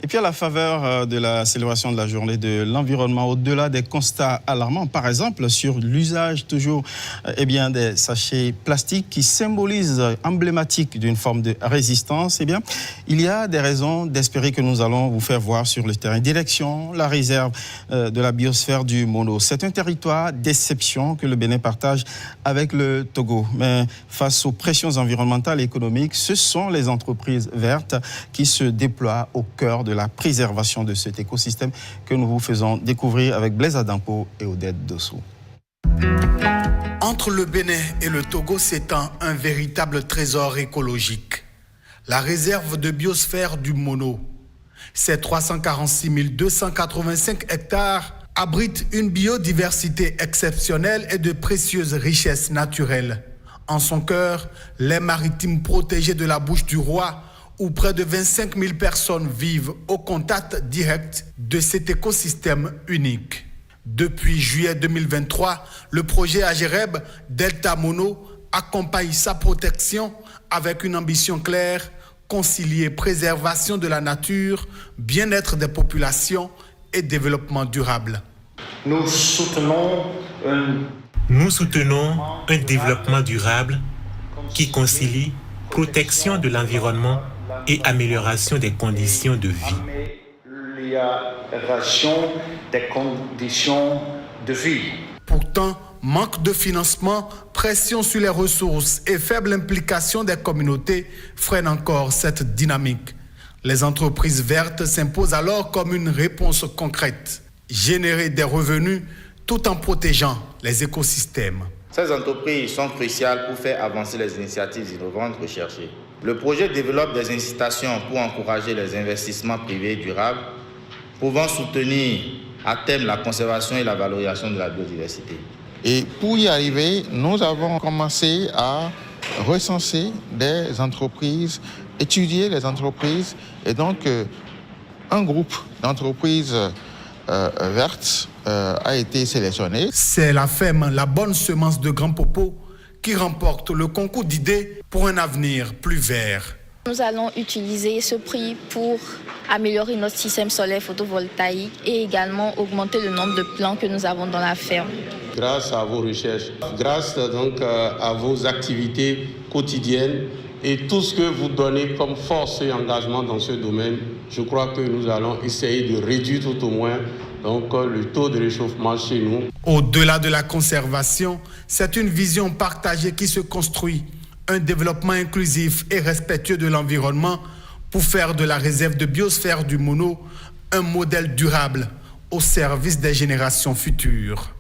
Et puis à la faveur de la célébration de la journée de l'environnement, au-delà des constats alarmants, par exemple sur l'usage toujours des sachets plastiques qui symbolisent emblématique d'une forme de résistance, il y a des raisons d'espérer que nous allons vous faire voir sur le terrain. Direction la réserve de la biosphère du Mono. C'est un territoire d'exception que le Bénin partage avec le Togo. Mais face aux pressions environnementales et économiques, ce sont les entreprises vertes qui se déploient au cœur de la préservation de cet écosystème que nous vous faisons découvrir avec Blaise Adampo et Odette Dosso. Entre le Bénin et le Togo s'étend un véritable trésor écologique. La réserve de biosphère du Mono. Ces 346 285 hectares abritent une biodiversité exceptionnelle et de précieuses richesses naturelles. En son cœur, les maritimes protégés de la Bouche du Roi, où près de 25 000 personnes vivent au contact direct de cet écosystème unique. Depuis juillet 2023, le projet Agereb Delta Mono accompagne sa protection avec une ambition claire, concilier préservation de la nature, bien-être des populations et développement durable. Nous soutenons un développement durable qui concilie protection de l'environnement et amélioration des conditions de vie. Amélioration des conditions de vie. Pourtant, manque de financement, pression sur les ressources et faible implication des communautés freinent encore cette dynamique. Les entreprises vertes s'imposent alors comme une réponse concrète. Générer des revenus tout en protégeant les écosystèmes. Ces entreprises sont cruciales pour faire avancer les initiatives innovantes recherchées. Le projet développe des incitations pour encourager les investissements privés durables, pouvant soutenir à terme la conservation et la valorisation de la biodiversité. Et pour y arriver, nous avons commencé à recenser des entreprises, étudier les entreprises, et donc un groupe d'entreprises vertes a été sélectionné. C'est la FEM, la bonne semence de Grand Popo, qui remporte le concours d'idées pour un avenir plus vert. Nous allons utiliser ce prix pour améliorer notre système solaire photovoltaïque et également augmenter le nombre de plants que nous avons dans la ferme. Grâce à vos recherches, grâce donc à vos activités quotidiennes et tout ce que vous donnez comme force et engagement dans ce domaine, je crois que nous allons essayer de réduire tout au moins donc, le taux de réchauffement chez nous. Au-delà de la conservation, c'est une vision partagée qui se construit. Un développement inclusif et respectueux de l'environnement pour faire de la réserve de biosphère du Mono un modèle durable au service des générations futures.